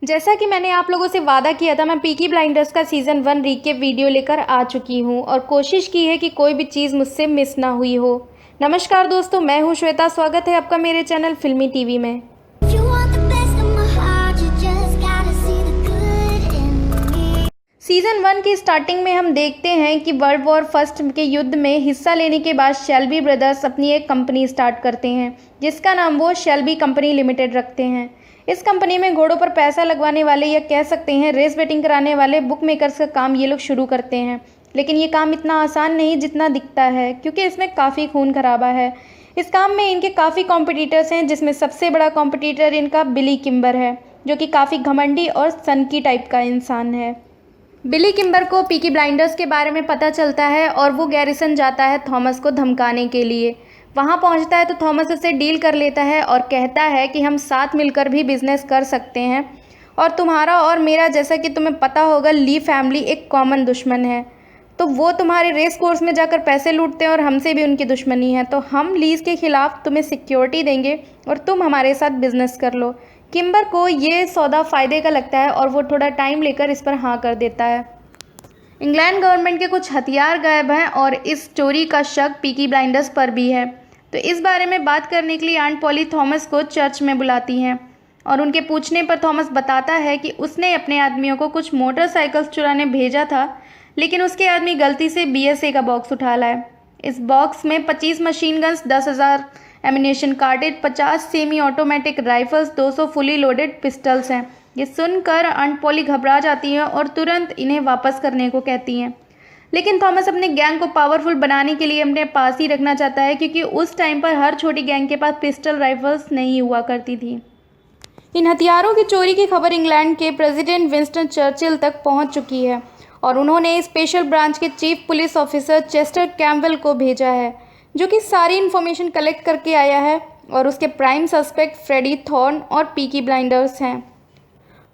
जैसा कि मैंने आप लोगों से वादा किया था, मैं पीकी ब्लाइंडर्स का सीज़न 1 रीकैप वीडियो लेकर आ चुकी हूँ और कोशिश की है कि कोई भी चीज़ मुझसे मिस ना हुई हो। नमस्कार दोस्तों, मैं हूँ श्वेता। स्वागत है आपका मेरे चैनल फिल्मी टीवी में। सीज़न 1 की स्टार्टिंग में हम देखते हैं कि वर्ल्ड वॉर फर्स्ट के युद्ध में हिस्सा लेने के बाद शेल्बी ब्रदर्स अपनी एक कंपनी स्टार्ट करते हैं, जिसका नाम वो शेल्बी कंपनी लिमिटेड रखते हैं। इस कंपनी में घोड़ों पर पैसा लगवाने वाले या कह सकते हैं रेस बेटिंग कराने वाले बुक मेकर्स का काम ये लोग शुरू करते हैं। लेकिन ये काम इतना आसान नहीं जितना दिखता है, क्योंकि इसमें काफ़ी खून खराबा है। इस काम में इनके काफ़ी कॉम्पिटिटर्स हैं, जिसमें सबसे बड़ा कॉम्पिटिटर इनका बिली किम्बर है, जो कि काफ़ी घमंडी और सनकी टाइप का इंसान है। बिली किम्बर को पीकी ब्लाइंडर्स के बारे में पता चलता है और वो गैरिसन जाता है थॉमस को धमकाने के लिए। वहाँ पहुँचता है तो थॉमस उससे डील कर लेता है और कहता है कि हम साथ मिलकर भी बिजनेस कर सकते हैं, और तुम्हारा और मेरा, जैसा कि तुम्हें पता होगा, ली फैमिली एक कॉमन दुश्मन है। तो वो तुम्हारे रेस कोर्स में जाकर पैसे लूटते हैं और हमसे भी उनकी दुश्मनी है, तो हम लीज के खिलाफ तुम्हें सिक्योरिटी देंगे और तुम हमारे साथ बिजनेस कर लो। किम्बर को ये सौदा फ़ायदे का लगता है और वो थोड़ा टाइम लेकर इस पर हाँ कर देता है। इंग्लैंड गवर्नमेंट के कुछ हथियार गायब हैं और इस चोरी का शक पीकी ब्लाइंडर्स पर भी है। तो इस बारे में बात करने के लिए आंट पॉली थॉमस को चर्च में बुलाती हैं और उनके पूछने पर थॉमस बताता है कि उसने अपने आदमियों को कुछ मोटरसाइकिल्स चुराने भेजा था, लेकिन उसके आदमी गलती से BSA का बॉक्स उठा लाए। इस बॉक्स में 25 machine guns, 10,000 ammunition cartridges, 50 semi automatic rifles, 200 fully loaded pistols हैं। ये सुनकर आंट पॉली घबरा जाती हैं और तुरंत इन्हें वापस करने को कहती हैं। लेकिन थॉमस अपने गैंग को पावरफुल बनाने के लिए अपने पास ही रखना चाहता है, क्योंकि उस टाइम पर हर छोटी गैंग के पास पिस्टल राइफल्स नहीं हुआ करती थी। इन हथियारों की चोरी की खबर इंग्लैंड के प्रेसिडेंट विंस्टन चर्चिल तक पहुंच चुकी है और उन्होंने स्पेशल ब्रांच के chief police officer Chester Campbell को भेजा है, जो कि सारी इन्फॉर्मेशन कलेक्ट करके आया है, और उसके प्राइम सस्पेक्ट फ्रेडी थॉर्न और पीकी ब्लाइंडर्स हैं।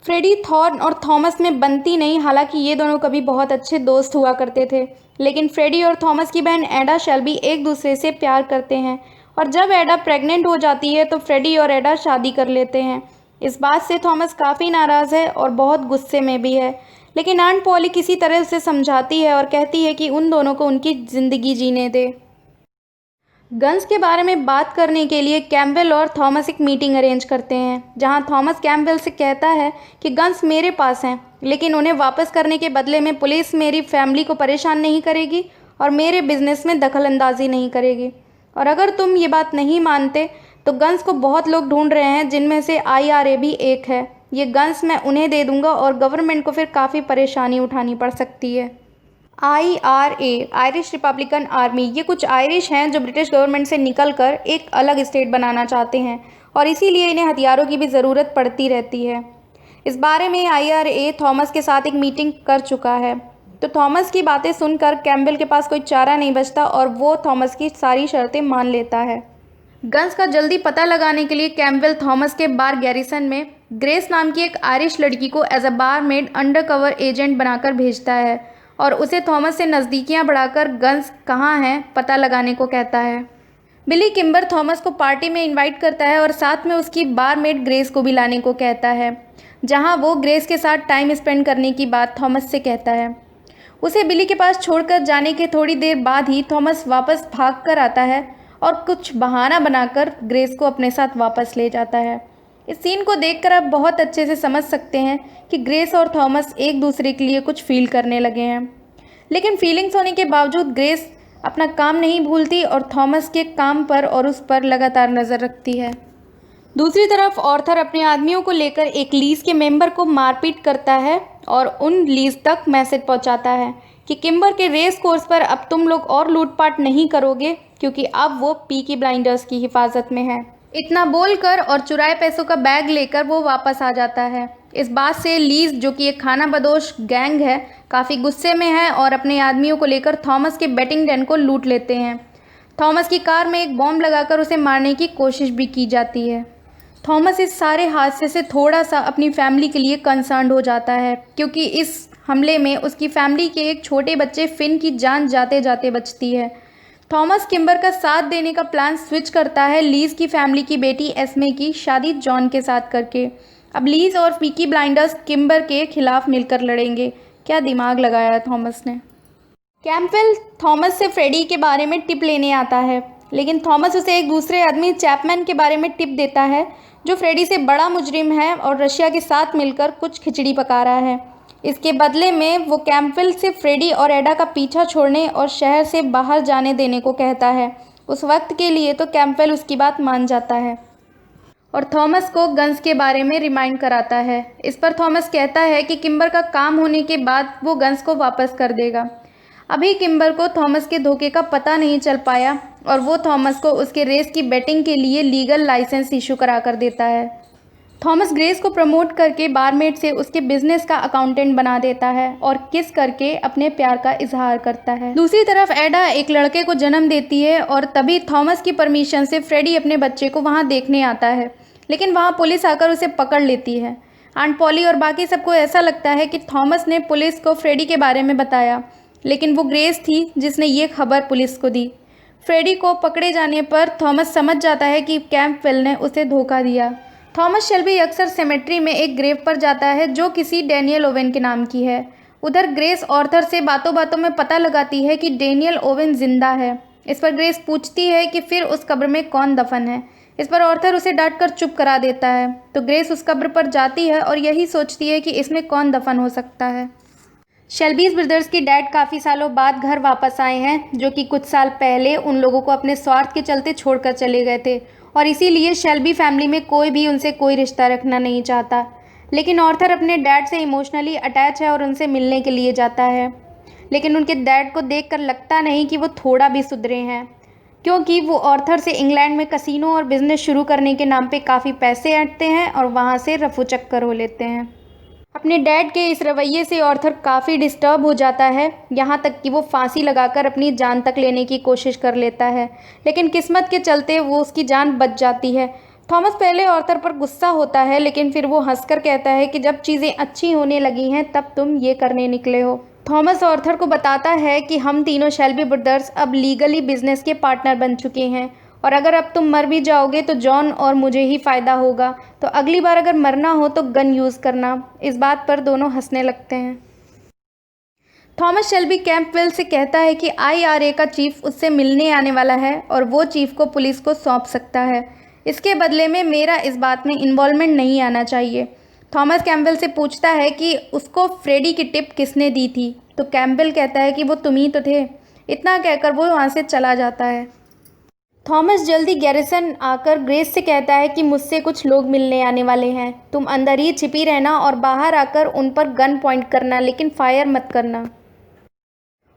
फ्रेडी थॉर्न और थॉमस में बनती नहीं, हालांकि ये दोनों कभी बहुत अच्छे दोस्त हुआ करते थे। लेकिन फ्रेडी और थॉमस की बहन एडा शेल्बी एक दूसरे से प्यार करते हैं, और जब एडा प्रेग्नेंट हो जाती है तो फ्रेडी और एडा शादी कर लेते हैं। इस बात से थॉमस काफ़ी नाराज़ है और बहुत गुस्से में भी है, लेकिन आंट पॉली किसी तरह उसे समझाती है और कहती है कि उन दोनों को उनकी ज़िंदगी जीने दे। गन्स के बारे में बात करने के लिए कैम्पबेल और थॉमस एक मीटिंग अरेंज करते हैं, जहां थॉमस कैम्पबेल से कहता है कि गन्स मेरे पास हैं, लेकिन उन्हें वापस करने के बदले में पुलिस मेरी फैमिली को परेशान नहीं करेगी और मेरे बिजनेस में दखल अंदाजी नहीं करेगी। और अगर तुम ये बात नहीं मानते तो गन्स को बहुत लोग ढूंढ रहे हैं, जिनमें से IRA भी एक है। ये गन्स मैं उन्हें दे दूंगा और गवर्नमेंट को फिर काफ़ी परेशानी उठानी पड़ सकती है। IRA, आयरिश रिपब्लिकन आर्मी, ये कुछ आयरिश हैं जो ब्रिटिश गवर्नमेंट से निकलकर एक अलग स्टेट बनाना चाहते हैं, और इसीलिए इन्हें हथियारों की भी ज़रूरत पड़ती रहती है। इस बारे में IRA थॉमस के साथ एक मीटिंग कर चुका है। तो थॉमस की बातें सुनकर कैम्पबेल के पास कोई चारा नहीं बचता और वो थॉमस की सारी शर्तें मान लेता है। गन्स का जल्दी पता लगाने के लिए कैम्पबेल थॉमस के बार गैरिसन में ग्रेस नाम की एक आयरिश लड़की को एज अ बारमेड अंडरकवर एजेंट बनाकर भेजता है और उसे थॉमस से नज़दीकियां बढ़ाकर गन्स कहाँ हैं पता लगाने को कहता है। बिली किम्बर थॉमस को पार्टी में इनवाइट करता है और साथ में उसकी बारमेड ग्रेस को भी लाने को कहता है, जहां वो ग्रेस के साथ टाइम स्पेंड करने की बात थॉमस से कहता है। उसे बिली के पास छोड़कर जाने के थोड़ी देर बाद ही थॉमस वापस भाग कर आता है और कुछ बहाना बनाकर ग्रेस को अपने साथ वापस ले जाता है। इस सीन को देखकर आप बहुत अच्छे से समझ सकते हैं कि ग्रेस और थॉमस एक दूसरे के लिए कुछ फील करने लगे हैं। लेकिन फीलिंग्स होने के बावजूद ग्रेस अपना काम नहीं भूलती और थॉमस के काम पर और उस पर लगातार नज़र रखती है। दूसरी तरफ ऑर्थर अपने आदमियों को लेकर एक लीज के मेंबर को मारपीट करता है और उन लीज तक मैसेज पहुंचाता है कि किम्बर के रेस कोर्स पर अब तुम लोग और लूटपाट नहीं करोगे, क्योंकि अब वो पीकी ब्लाइंडर्स की हिफाजत में है। इतना बोलकर और चुराए पैसों का बैग लेकर वो वापस आ जाता है। इस बात से लीज, जो कि एक खाना बदोश गैंग है, काफ़ी गुस्से में है और अपने आदमियों को लेकर थॉमस के बेटिंग डेन को लूट लेते हैं। थॉमस की कार में एक बॉम्ब लगाकर उसे मारने की कोशिश भी की जाती है। थॉमस इस सारे हादसे से थोड़ा सा अपनी फैमिली के लिए कंसर्न्ड हो जाता है, क्योंकि इस हमले में उसकी फैमिली के एक छोटे बच्चे फिन की जान जाते जाते बचती है। थॉमस किम्बर का साथ देने का प्लान स्विच करता है लीज की फैमिली की बेटी एस्मे की शादी जॉन के साथ करके, अब लीज और पीकी ब्लाइंडर्स किम्बर के खिलाफ मिलकर लड़ेंगे। क्या दिमाग लगाया थॉमस ने। कैम्पबेल थॉमस से फ्रेडी के बारे में टिप लेने आता है, लेकिन थॉमस उसे एक दूसरे आदमी चैपमैन के बारे में टिप देता है, जो फ्रेडी से बड़ा मुजरिम है और रशिया के साथ मिलकर कुछ खिचड़ी पका रहा है। इसके बदले में वो कैम्पबेल से फ्रेडी और एडा का पीछा छोड़ने और शहर से बाहर जाने देने को कहता है। उस वक्त के लिए तो कैम्पबेल उसकी बात मान जाता है और थॉमस को गन्स के बारे में रिमाइंड कराता है। इस पर थॉमस कहता है कि किम्बर का काम होने के बाद वो गन्स को वापस कर देगा। अभी किम्बर को थॉमस के धोखे का पता नहीं चल पाया और वो थॉमस को उसके रेस की बैटिंग के लिए लीगल लाइसेंस इशू करा कर देता है। थॉमस ग्रेस को प्रमोट करके बारमेड से उसके बिजनेस का अकाउंटेंट बना देता है और किस करके अपने प्यार का इजहार करता है। दूसरी तरफ एडा एक लड़के को जन्म देती है और तभी थॉमस की परमिशन से फ्रेडी अपने बच्चे को वहां देखने आता है, लेकिन वहां पुलिस आकर उसे पकड़ लेती है। आंट पॉली और बाकी सबको ऐसा लगता है कि थॉमस ने पुलिस को फ्रेडी के बारे में बताया, लेकिन वो ग्रेस थी जिसने ये खबर पुलिस को दी। फ्रेडी को पकड़े जाने पर थॉमस समझ जाता है कि कैम्पबेल ने उसे धोखा दिया। थॉमस शेल्बी अक्सर सेमेट्री में एक ग्रेव पर जाता है जो किसी डैनियल ओवेन के नाम की है। उधर ग्रेस ऑर्थर से बातों बातों में पता लगाती है कि डैनियल ओवेन जिंदा है। इस पर ग्रेस पूछती है कि फिर उस कब्र में कौन दफन है। इस पर ऑर्थर उसे डांटकर चुप करा देता है, तो ग्रेस उस कब्र पर जाती है और यही सोचती है कि इसमें कौन दफन हो सकता है। शेल्बीज ब्रदर्स के डैड काफ़ी सालों बाद घर वापस आए हैं, जो कि कुछ साल पहले उन लोगों को अपने स्वार्थ के चलते छोड़कर चले गए थे और इसीलिए शेल्बी फैमिली में कोई भी उनसे कोई रिश्ता रखना नहीं चाहता। लेकिन ऑर्थर अपने डैड से इमोशनली अटैच है और उनसे मिलने के लिए जाता है, लेकिन उनके डैड को देखकर लगता नहीं कि वो थोड़ा भी सुधरे हैं, क्योंकि वो ऑर्थर से इंग्लैंड में कसिनो और बिजनेस शुरू करने के नाम पे काफ़ी पैसे ऐंठते हैं और वहाँ से रफू चक्कर हो लेते हैं। अपने डैड के इस रवैये से ऑर्थर काफ़ी डिस्टर्ब हो जाता है, यहाँ तक कि वो फांसी लगाकर अपनी जान तक लेने की कोशिश कर लेता है, लेकिन किस्मत के चलते वो उसकी जान बच जाती है। थॉमस पहले ऑर्थर पर गुस्सा होता है, लेकिन फिर वो हंसकर कहता है कि जब चीज़ें अच्छी होने लगी हैं तब तुम ये करने निकले हो। थॉमस ऑर्थर को बताता है कि हम तीनों शेल्बी ब्रदर्स अब लीगली बिजनेस के पार्टनर बन चुके हैं और अगर अब तुम मर भी जाओगे तो जॉन और मुझे ही फ़ायदा होगा, तो अगली बार अगर मरना हो तो गन यूज़ करना। इस बात पर दोनों हंसने लगते हैं। थॉमस शेल्बी कैम्पबेल से कहता है कि IRA का चीफ उससे मिलने आने वाला है और वो चीफ को पुलिस को सौंप सकता है। इसके बदले में मेरा इस बात में इन्वॉल्वमेंट नहीं आना चाहिए। थॉमस कैम्पबेल से पूछता है कि उसको फ्रेडी की टिप किसने दी थी, तो कैम्पबेल कहता है कि वो तुम ही तो थे। इतना कहकर वो वहाँ से चला जाता है। थॉमस जल्दी गैरिसन आकर ग्रेस से कहता है कि मुझसे कुछ लोग मिलने आने वाले हैं, तुम अंदर ही छिपी रहना और बाहर आकर उन पर गन पॉइंट करना, लेकिन फायर मत करना।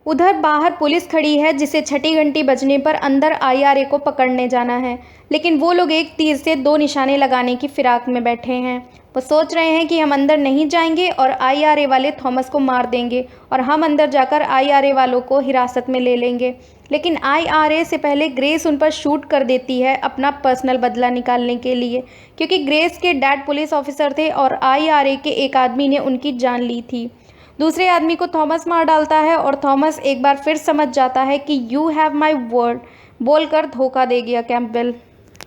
उधर बाहर पुलिस खड़ी है जिसे छठी घंटी बजने पर अंदर IRA को पकड़ने जाना है, लेकिन वो लोग एक तीर से 2 निशाने लगाने की फिराक में बैठे हैं। वो सोच रहे हैं कि हम अंदर नहीं जाएंगे और IRA वाले थॉमस को मार देंगे और हम अंदर जाकर IRA वालों को हिरासत में ले लेंगे, लेकिन IRA से पहले ग्रेस उन पर शूट कर देती है अपना पर्सनल बदला निकालने के लिए, क्योंकि ग्रेस के डैड पुलिस ऑफिसर थे और IRA के एक आदमी ने उनकी जान ली थी। दूसरे आदमी को थॉमस मार डालता है और थॉमस एक बार फिर समझ जाता है कि यू हैव माई वर्ड बोलकर धोखा दे गया कैम्पबेल।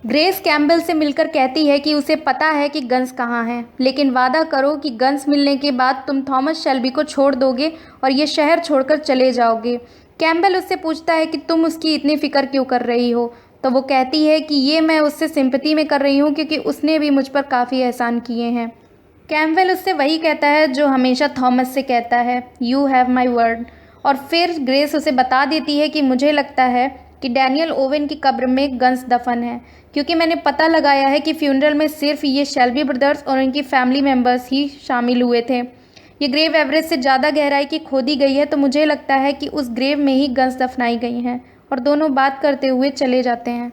ग्रेस कैम्पबेल से मिलकर कहती है कि उसे पता है कि गन्स कहाँ हैं, लेकिन वादा करो कि गन्स मिलने के बाद तुम थॉमस शेल्बी को छोड़ दोगे और ये शहर छोड़कर चले जाओगे। कैम्पबेल उससे पूछता है कि तुम उसकी इतनी फ़िक्र क्यों कर रही हो, तो वो कहती है कि ये मैं उससे सिंपैथी में कर रही हूँ क्योंकि उसने भी मुझ पर काफ़ी एहसान किए हैं। कैम्पबेल उससे वही कहता है जो हमेशा थॉमस से कहता है, यू हैव माई वर्ड। और फिर ग्रेस उसे बता देती है कि मुझे लगता है कि डैनियल ओवेन की कब्र में गन्स दफन है, क्योंकि मैंने पता लगाया है कि फ्यूनरल में सिर्फ ये शेल्बी ब्रदर्स और उनकी फैमिली मेम्बर्स ही शामिल हुए थे। ये ग्रेव एवरेज से ज़्यादा गहराई की खोदी गई है, तो मुझे लगता है कि उस ग्रेव में ही गन्स दफनाई गई हैं। और दोनों बात करते हुए चले जाते हैं।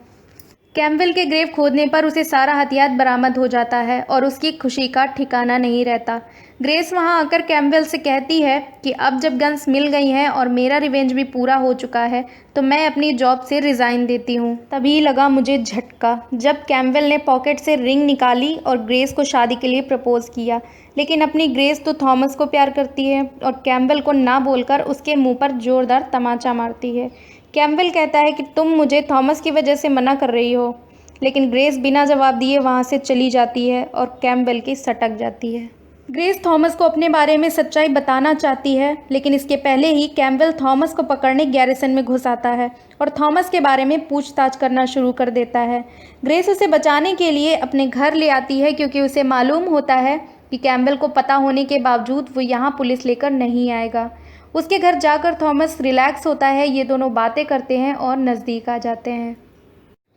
कैम्पबेल के ग्रेव खोदने पर उसे सारा हथियार बरामद हो जाता है और उसकी खुशी का ठिकाना नहीं रहता। ग्रेस वहां आकर कैम्पबेल से कहती है कि अब जब गन्स मिल गई हैं और मेरा रिवेंज भी पूरा हो चुका है तो मैं अपनी जॉब से रिज़ाइन देती हूँ। तभी लगा मुझे झटका जब कैम्पबेल ने पॉकेट से रिंग निकाली और ग्रेस को शादी के लिए प्रपोज किया, लेकिन अपनी ग्रेस तो थॉमस को प्यार करती है और कैम्पबेल को ना बोलकर उसके मुँह पर ज़ोरदार तमाचा मारती है। कैम्पबेल कहता है कि तुम मुझे थॉमस की वजह से मना कर रही हो। लेकिन ग्रेस बिना जवाब दिए वहाँ से चली जाती है और कैम्पबेल की सटक जाती है। ग्रेस थॉमस को अपने बारे में सच्चाई बताना चाहती है, लेकिन इसके पहले ही कैम्पबेल थॉमस को पकड़ने गैरिसन में घुस आता है और थॉमस के बारे में पूछताछ करना शुरू कर देता है। ग्रेस उसे बचाने के लिए अपने घर ले आती है क्योंकि उसे मालूम होता है कि कैम्पबेल को पता होने के बावजूद वो यहाँ पुलिस लेकर नहीं आएगा। उसके घर जाकर थॉमस रिलैक्स होता है, ये दोनों बातें करते हैं और नज़दीक आ जाते हैं।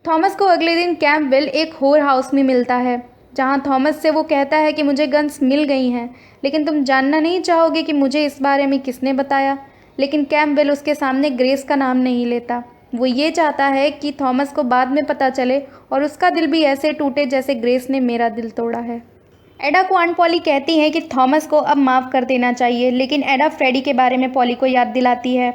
थॉमस को अगले दिन कैम्पबेल एक होर हाउस में मिलता है, जहां थॉमस से वो कहता है कि मुझे गन्स मिल गई हैं, लेकिन तुम जानना नहीं चाहोगे कि मुझे इस बारे में किसने बताया। लेकिन कैम्पबेल उसके सामने ग्रेस का नाम नहीं लेता। वो ये चाहता है कि थॉमस को बाद में पता चले और उसका दिल भी ऐसे टूटे जैसे ग्रेस ने मेरा दिल तोड़ा है। एडा को आंट पॉली कहती है कि थॉमस को अब माफ़ कर देना चाहिए, लेकिन एडा फ्रेडी के बारे में पॉली को याद दिलाती है।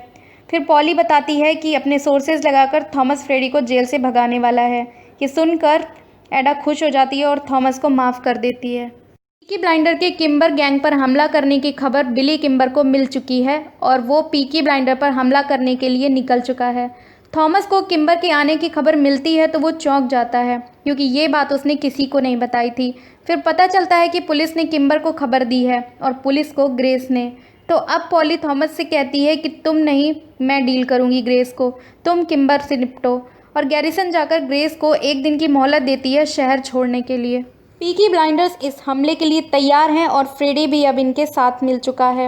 फिर पॉली बताती है कि अपने सोर्सेज लगाकर थॉमस फ्रेडी को जेल से भगाने वाला है। ये सुनकर एडा खुश हो जाती है और थॉमस को माफ़ कर देती है। पीकी ब्लाइंडर के किम्बर गैंग पर हमला करने की खबर बिली किम्बर को मिल चुकी है और वो पीकी ब्लाइंडर पर हमला करने के लिए निकल चुका है। थॉमस को किम्बर के आने की खबर मिलती है तो वो चौंक जाता है, क्योंकि ये बात उसने किसी को नहीं बताई थी। फिर पता चलता है कि पुलिस ने किम्बर को खबर दी है और पुलिस को ग्रेस ने। तो अब पॉली थॉमस से कहती है कि तुम नहीं, मैं डील करूँगी ग्रेस को, तुम किम्बर से निपटो। और गैरिसन जाकर ग्रेस को 1 दिन की मोहलत देती है शहर छोड़ने के लिए। पीकी ब्लाइंडर्स इस हमले के लिए तैयार हैं और फ्रेडी भी अब इनके साथ मिल चुका है।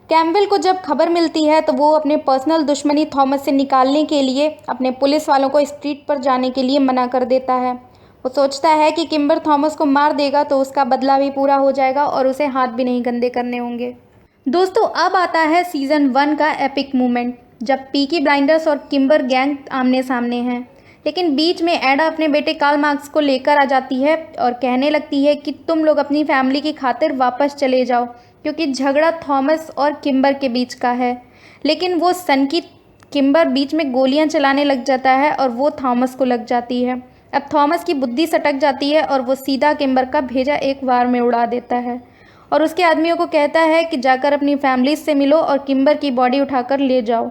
कैम्पबेल को जब खबर मिलती है तो वो अपने पर्सनल दुश्मनी थॉमस से निकालने के लिए अपने पुलिस वालों को स्ट्रीट पर जाने के लिए मना कर देता है। वो सोचता है कि किम्बर थॉमस को मार देगा तो उसका बदला भी पूरा हो जाएगा और उसे हाथ भी नहीं गंदे करने होंगे। दोस्तों, अब आता है सीज़न 1 का एपिक मोमेंट, जब पीकी ब्लाइंडर्स और किम्बर गैंग आमने सामने हैं। लेकिन बीच में एडा अपने बेटे कार्ल मार्क्स को लेकर आ जाती है और कहने लगती है कि तुम लोग अपनी फैमिली की खातिर वापस चले जाओ, क्योंकि झगड़ा थॉमस और किम्बर के बीच का है। लेकिन वो सन की किम्बर बीच में गोलियां चलाने लग जाता है और वो थॉमस को लग जाती है। अब थॉमस की बुद्धि सटक जाती है और वो सीधा किम्बर का भेजा एक वार में उड़ा देता है और उसके आदमियों को कहता है कि जाकर अपनी फैमिली से मिलो और किम्बर की बॉडी उठाकर ले जाओ।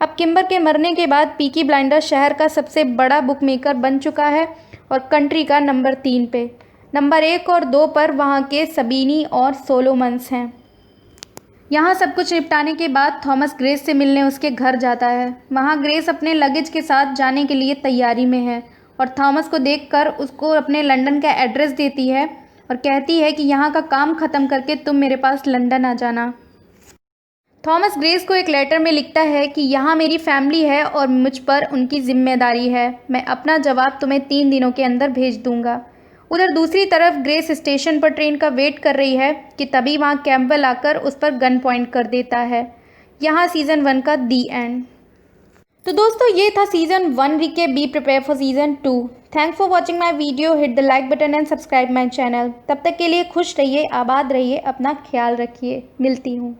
अब किम्बर के मरने के बाद पीकी ब्लाइंडर शहर का सबसे बड़ा बुकमेकर बन चुका है और कंट्री का नंबर 3 पे। नंबर 1 और 2 पर वहाँ के सबीनी और सोलोमन्स हैं। यहाँ सब कुछ निपटाने के बाद थॉमस ग्रेस से मिलने उसके घर जाता है। वहाँ ग्रेस अपने लगेज के साथ जाने के लिए तैयारी में है और थॉमस को देखकर उसको अपने लंदन का एड्रेस देती है और कहती है कि यहाँ का काम ख़त्म करके तुम मेरे पास लंदन आ जाना। थॉमस ग्रेस को एक लेटर में लिखता है कि यहाँ मेरी फैमिली है और मुझ पर उनकी जिम्मेदारी है। मैं अपना जवाब तुम्हें 3 दिनों के अंदर भेज दूँगा। उधर दूसरी तरफ ग्रेस स्टेशन पर ट्रेन का वेट कर रही है कि तभी वहाँ कैम्पबेल आकर उस पर गन पॉइंट कर देता है। यहाँ सीज़न 1 का दी एंड। तो दोस्तों, ये था season 1 Ricky. Be prepare for season 2। Thanks for watching my video. Hit the like button and subscribe my channel. तब तक के लिए खुश रहिए, आबाद रहिए, अपना ख्याल रखिए। मिलती हूँ।